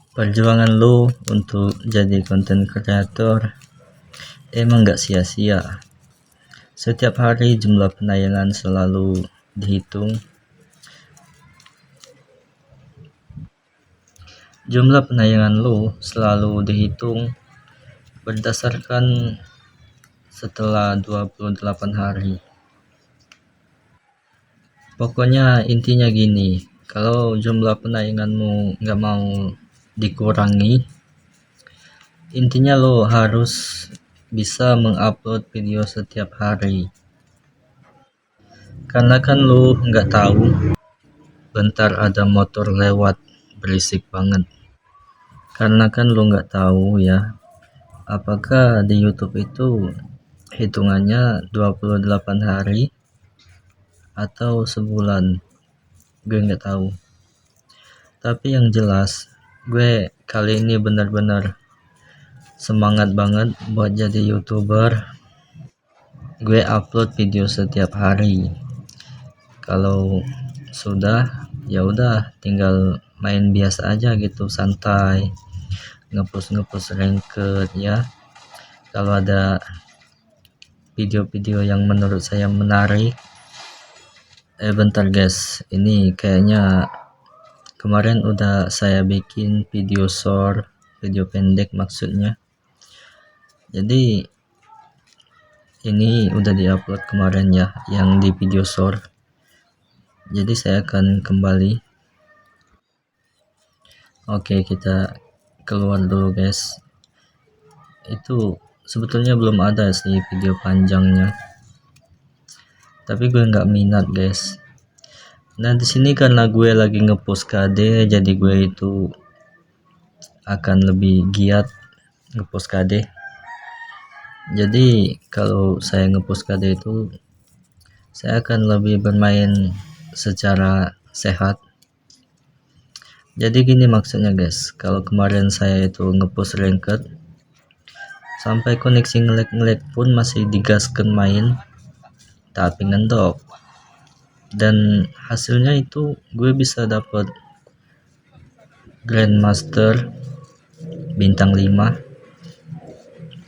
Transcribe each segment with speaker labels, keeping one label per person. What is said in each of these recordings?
Speaker 1: Perjuangan lo untuk jadi konten kreator emang gak sia-sia. Setiap hari jumlah penayangan selalu dihitung. Jumlah penayangan lo selalu dihitung berdasarkan setelah 28 hari. Pokoknya intinya gini, kalau jumlah penayanganmu gak mau dikurangi, intinya lo harus bisa mengupload video setiap hari. Karena kan lo nggak tahu, bentar ada motor lewat berisik banget. Karena kan lo nggak tahu ya, apakah di YouTube itu hitungannya 28 hari atau sebulan. Gue nggak tahu. Tapi yang jelas, gue kali ini benar-benar semangat banget buat jadi YouTuber. Gue upload video setiap hari. Kalau sudah, ya udah tinggal main biasa aja gitu, santai, ngepost ranked ya. Kalau ada video-video yang menurut saya menarik, bentar guys, ini kayaknya kemarin udah saya bikin video short, video pendek maksudnya. Jadi ini udah diupload kemarin ya, yang di video short. Jadi saya akan kembali. Oke, kita keluar dulu guys. Itu sebetulnya belum ada sih video panjangnya, tapi gue nggak minat guys. Nah di sini karena gue lagi ngepost KD, jadi gue itu akan lebih giat ngepost KD. Jadi kalau saya ngepost KD itu, saya akan lebih bermain secara sehat. Jadi gini maksudnya guys, kalau kemarin saya itu ngepost ranked, sampai koneksi ngelek pun masih digaskan main, tapi ngendok. Dan hasilnya itu gue bisa dapat Grandmaster bintang 5.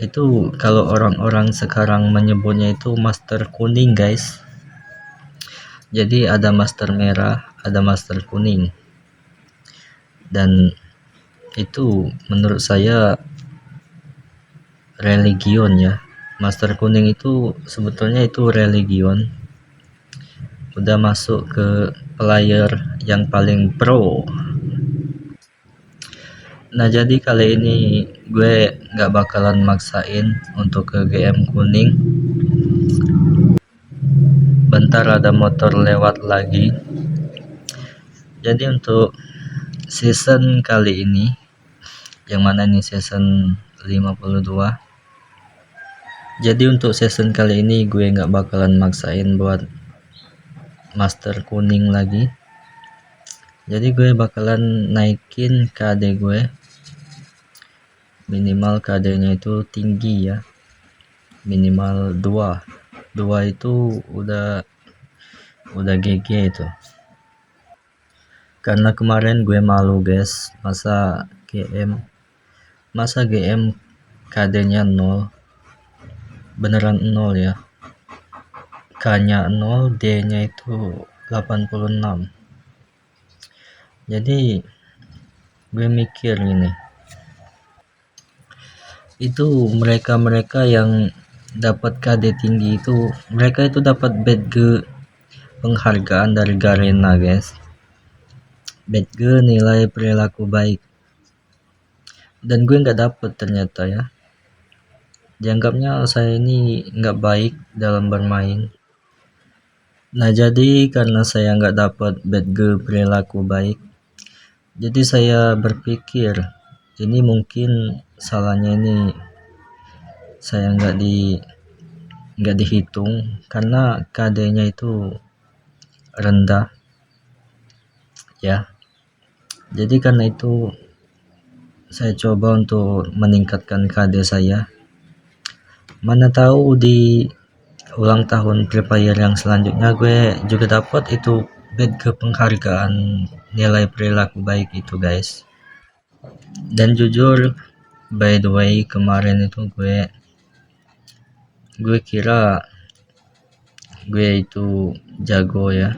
Speaker 1: Itu kalau orang-orang sekarang menyebutnya itu master kuning guys. Jadi ada master merah, ada master kuning. Dan itu menurut saya religion ya. Master kuning itu sebetulnya itu religion. Udah masuk ke player yang paling pro. Nah jadi kali ini gue nggak bakalan maksain untuk ke GM kuning. Bentar ada motor lewat lagi. Jadi untuk season kali ini, yang mana ini season 52. Jadi untuk season kali ini gue nggak bakalan maksain buat master kuning lagi. Jadi gue bakalan naikin KD gue, minimal KD nya itu tinggi ya, minimal 2 itu udah GG itu. Karena kemarin gue malu guys, masa GM KD nya 0, beneran 0 ya, K nya 0, D nya itu 86. Jadi gue mikir ini, itu mereka yang dapat KD tinggi itu, mereka itu dapat badge penghargaan dari Garena guys, badge nilai perilaku baik. Dan gue nggak dapet ternyata ya. Dianggapnya saya ini nggak baik dalam bermain. Nah jadi karena saya nggak dapat badge perilaku baik, jadi saya berpikir ini mungkin salahnya ini saya nggak dihitung karena KD nya itu rendah ya. Jadi karena itu saya coba untuk meningkatkan KD saya. Mana tahu di ulang tahun Free Fire yang selanjutnya gue juga dapat itu badge penghargaan nilai perilaku baik itu guys. Dan jujur, by the way, kemarin itu gue kira gue itu jago ya.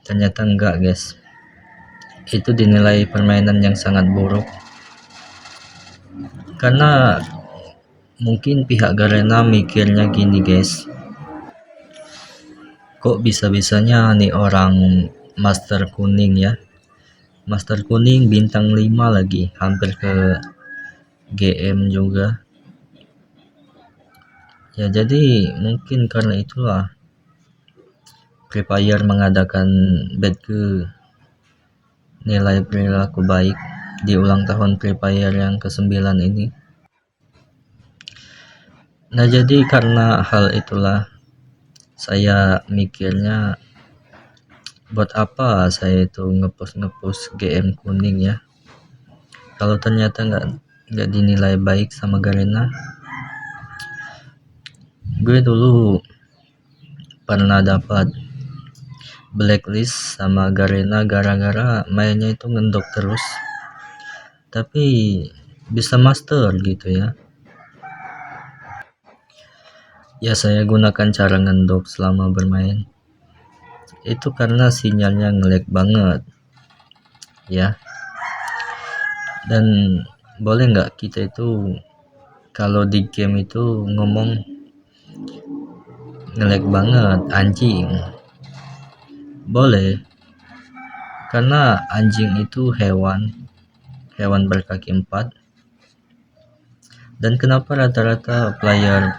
Speaker 1: Ternyata enggak, guys. Itu dinilai permainan yang sangat buruk. Karena mungkin pihak Garena mikirnya gini, guys. Kok bisa-bisanya nih orang master kuning ya. Master kuning bintang 5 lagi, hampir ke GM juga. Ya jadi mungkin karena itulah Free Fire mengadakan badge nilai perilaku baik di ulang tahun Free Fire yang ke-9 ini. Nah jadi karena hal itulah saya mikirnya buat apa saya itu ngepost GM kuning ya, kalau ternyata nggak dinilai baik sama Garena. Gue dulu pernah dapat blacklist sama Garena gara-gara mainnya itu ngendok terus, tapi bisa master gitu ya. Ya saya gunakan cara ngendok selama bermain itu karena sinyalnya ngelag banget ya. Dan boleh nggak kita itu kalau di game itu ngomong ngelag banget anjing? Boleh, karena anjing itu hewan berkaki 4. Dan kenapa rata-rata player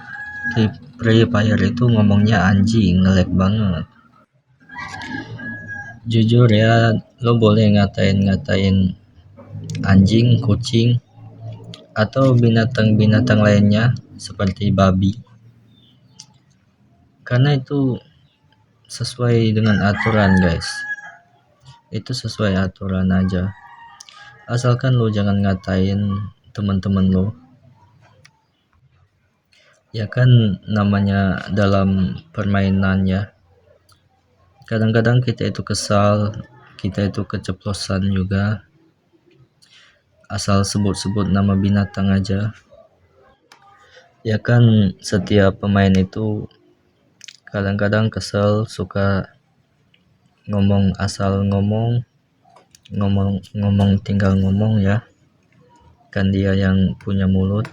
Speaker 1: Free Fire itu ngomongnya anjing, ngelag banget? Jujur ya, lo boleh ngatain anjing, kucing, atau binatang-binatang lainnya seperti babi, karena itu sesuai dengan aturan, guys. Itu sesuai aturan aja, asalkan lo jangan ngatain teman-teman lo. Ya kan namanya dalam permainan ya, kadang-kadang kita itu kesal, kita itu keceplosan juga, asal sebut-sebut nama binatang aja. Ya kan setiap pemain itu kadang-kadang kesel, suka ngomong asal ngomong tinggal ngomong ya, kan dia yang punya mulut.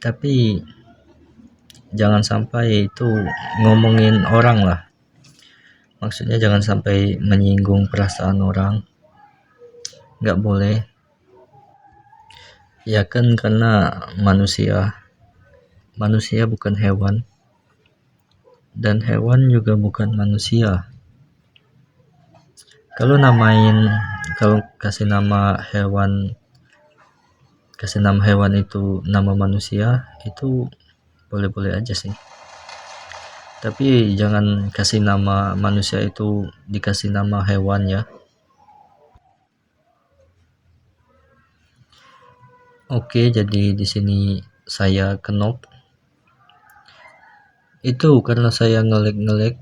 Speaker 1: Tapi jangan sampai itu ngomongin orang lah, maksudnya jangan sampai menyinggung perasaan orang, nggak boleh ya kan, karena manusia bukan hewan, dan hewan juga bukan manusia. Kalau kasih nama hewan itu nama manusia, itu boleh-boleh aja sih, tapi jangan kasih nama manusia itu dikasih nama hewan ya. Oke, jadi di sini saya kenop itu karena saya ngelag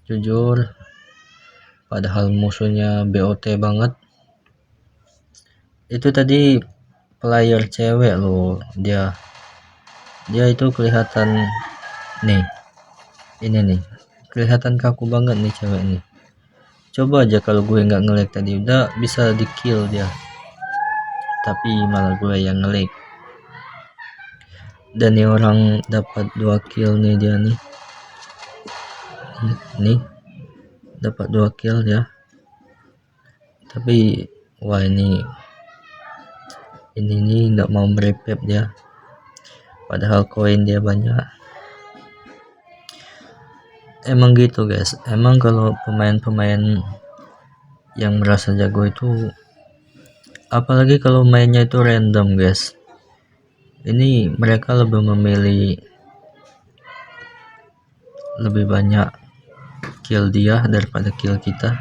Speaker 1: jujur, padahal musuhnya BOT banget. Itu tadi player cewek loh, dia itu kelihatan nih, ini nih kelihatan kaku banget nih cewek nih. Coba aja kalau gue nggak ngelag tadi udah bisa di kill dia, tapi malah gue yang ngelag. Dan nih orang dapat 2 kill nih, dia nih dapat 2 kill ya, tapi wah ini nggak mau merepep dia, padahal koin dia banyak. Emang gitu guys, emang kalau pemain-pemain yang merasa jago itu, apalagi kalau mainnya itu random guys, ini mereka lebih memilih lebih banyak kill dia daripada kill kita.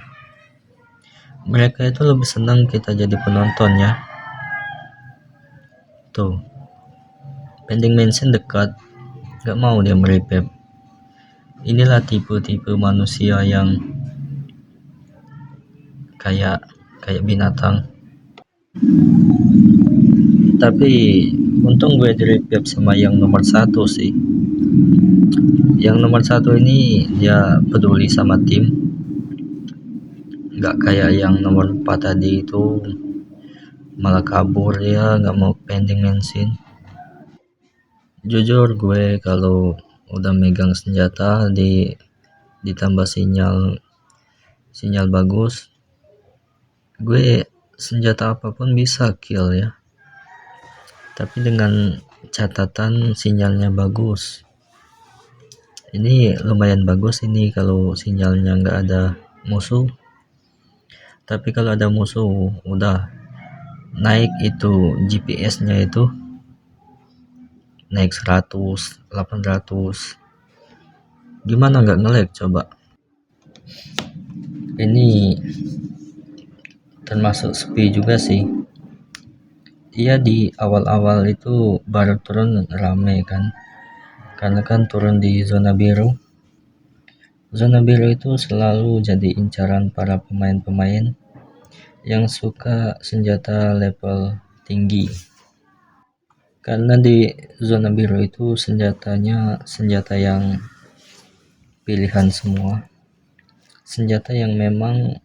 Speaker 1: Mereka itu lebih senang kita jadi penonton ya. Tuh, pending mention dekat, gak mau dia merepep. Inilah tipe-tipe manusia yang kayak kayak binatang. Tapi untung gue di revive sama yang nomor satu sih. Yang nomor satu ini dia peduli sama tim, nggak kayak yang nomor 4 tadi itu malah kabur, ya nggak mau pending mention. Jujur gue kalau udah megang senjata ditambah sinyal bagus, gue senjata apapun bisa kill ya, tapi dengan catatan sinyalnya bagus. Ini lumayan bagus ini kalau sinyalnya nggak ada musuh, tapi kalau ada musuh udah naik itu GPS-nya itu naik 100, 800, gimana nggak nge-lag coba. Ini termasuk sepi juga sih. Iya, di awal-awal itu baru turun rame kan, karena kan turun di zona biru. Zona biru itu selalu jadi incaran para pemain-pemain yang suka senjata level tinggi, karena di zona biru itu senjatanya senjata yang pilihan semua, senjata yang memang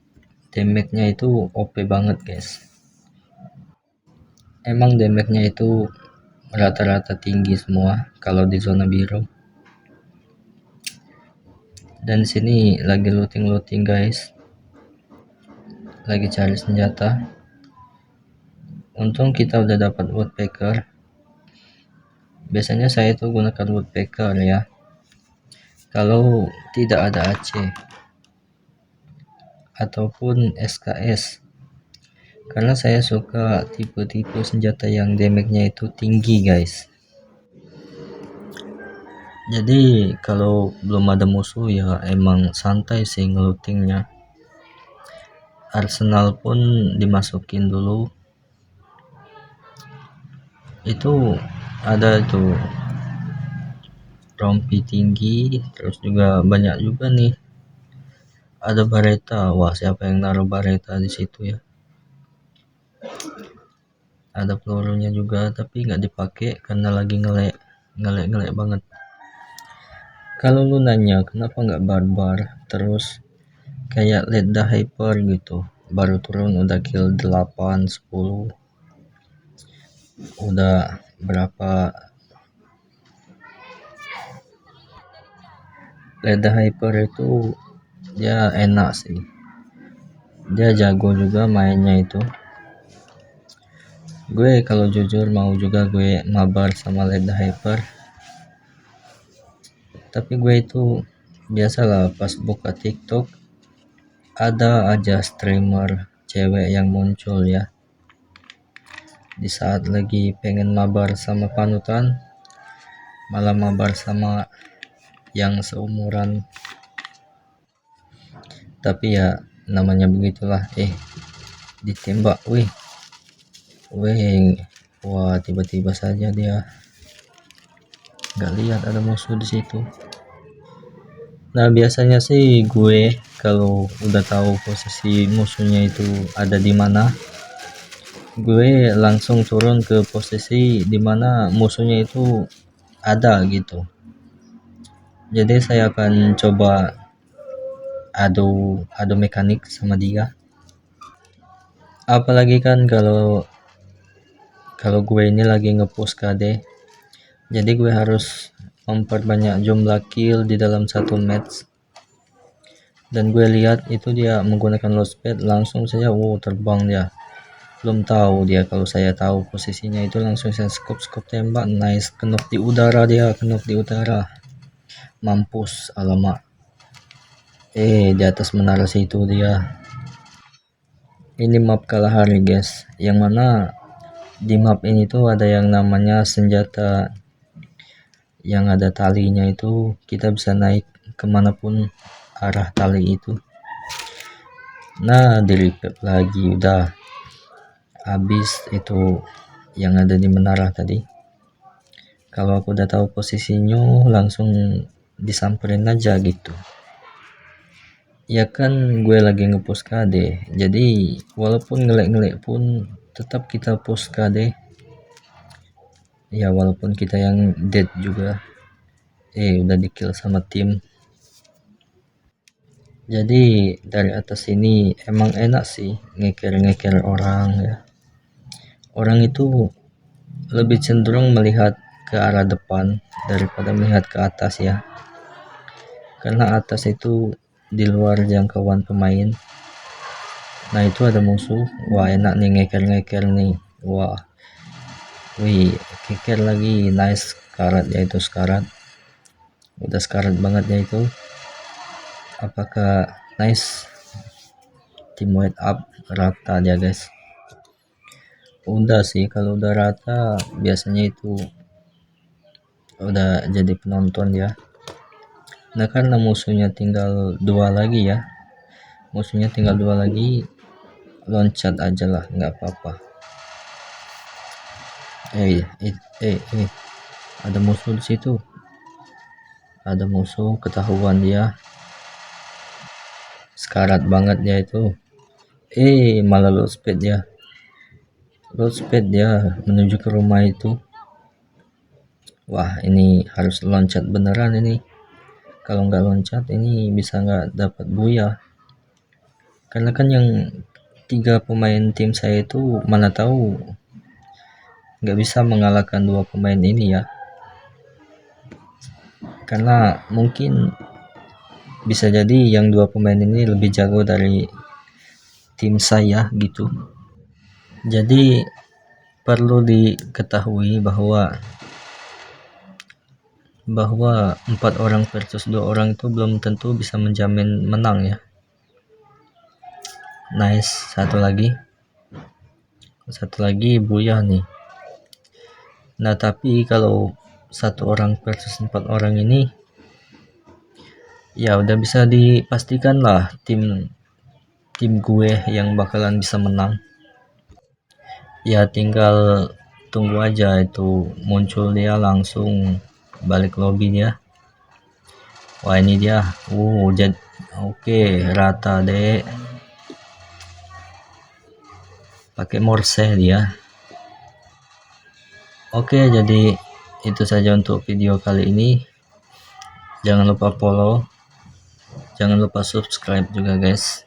Speaker 1: damage-nya itu OP banget guys. Emang damage-nya itu rata-rata tinggi semua kalau di zona biru. Dan sini lagi looting guys, lagi cari senjata. Untung kita udah dapat woodpecker. Biasanya saya itu gunakan woodpecker ya kalau tidak ada AC ataupun SKS, karena saya suka tipe-tipe senjata yang damage-nya itu tinggi guys. Jadi kalau belum ada musuh ya emang santai sih ngelootingnya. Arsenal pun dimasukin dulu, itu ada tuh rompi tinggi, terus juga banyak juga nih, ada bareta. Wah, siapa yang naruh bareta di situ ya. Ada pelurunya juga tapi nggak dipakai karena lagi ngelek banget. Kalau lu nanya kenapa nggak barbar terus kayak Let the Hyper gitu, baru turun udah kill 8, 10, udah berapa. Let the Hyper itu dia enak sih, dia jago juga mainnya itu. Gue kalau jujur mau juga gue mabar sama Let the Hyper, tapi gue itu biasalah pas buka TikTok ada aja streamer cewek yang muncul ya, di saat lagi pengen mabar sama panutan malah mabar sama yang seumuran. Tapi ya namanya begitulah, ditembak, wih, wah, tiba-tiba saja dia nggak lihat ada musuh di situ. Nah, biasanya sih gue kalau udah tahu posisi musuhnya itu ada di mana, gue langsung turun ke posisi di mana musuhnya itu ada gitu. Jadi saya akan coba adu mekanik sama dia. Apalagi kan kalau gue ini lagi ngepush KD, jadi gue harus memperbanyak jumlah kill di dalam satu match. Dan gue lihat itu dia menggunakan loadpad, langsung saja terbang dia. Belum tahu dia, kalau saya tahu posisinya itu langsung saya scope tembak, nice, knock di udara, mampus, alamak. Di atas menara situ dia. Ini map Kalahari guys, yang mana di map ini tuh ada yang namanya senjata yang ada talinya, itu kita bisa naik kemanapun arah tali itu. Nah, di revive lagi, udah habis itu yang ada di menara tadi. Kalau aku udah tahu posisinya langsung disamperin aja gitu. Ya kan gue lagi ngepost KD, jadi walaupun ngelek-ngelek pun tetap kita post KD. Ya walaupun kita yang dead juga, udah di kill sama tim. Jadi dari atas ini emang enak sih ngeker orang ya. Orang itu lebih cenderung melihat ke arah depan daripada melihat ke atas ya, karena atas itu di luar jangkauan pemain. Nah itu ada musuh, wah enak nih ngeker nih, wah wih keker lagi, nice karat ya, itu sekarat, udah sekarat banget ya itu. Apakah nice team white up rata dia guys? Udah sih, kalau udah rata biasanya itu udah jadi penonton ya. Nah karena musuhnya tinggal 2 lagi ya, loncat aja lah, nggak apa-apa. Ada musuh di situ, ada musuh, ketahuan dia, sekarat banget dia itu. Malah load speed ya menuju ke rumah itu. Wah ini harus loncat beneran ini, kalau nggak loncat ini bisa nggak dapat buya, karena kan yang 3 pemain tim saya itu mana tahu nggak bisa mengalahkan 2 pemain ini ya, karena mungkin bisa jadi yang 2 pemain ini lebih jago dari tim saya gitu. Jadi perlu diketahui bahwa 4 orang versus 2 orang itu belum tentu bisa menjamin menang ya. Nice, satu lagi buya nih. Nah tapi kalau 1 orang versus 4 orang ini ya udah bisa dipastikan lah tim gue yang bakalan bisa menang. Ya tinggal tunggu aja itu muncul dia langsung balik lobby dia. Wah ini dia, oke, rata deh, pakai morse dia. Oke, jadi itu saja untuk video kali ini. Jangan lupa follow, jangan lupa subscribe juga guys.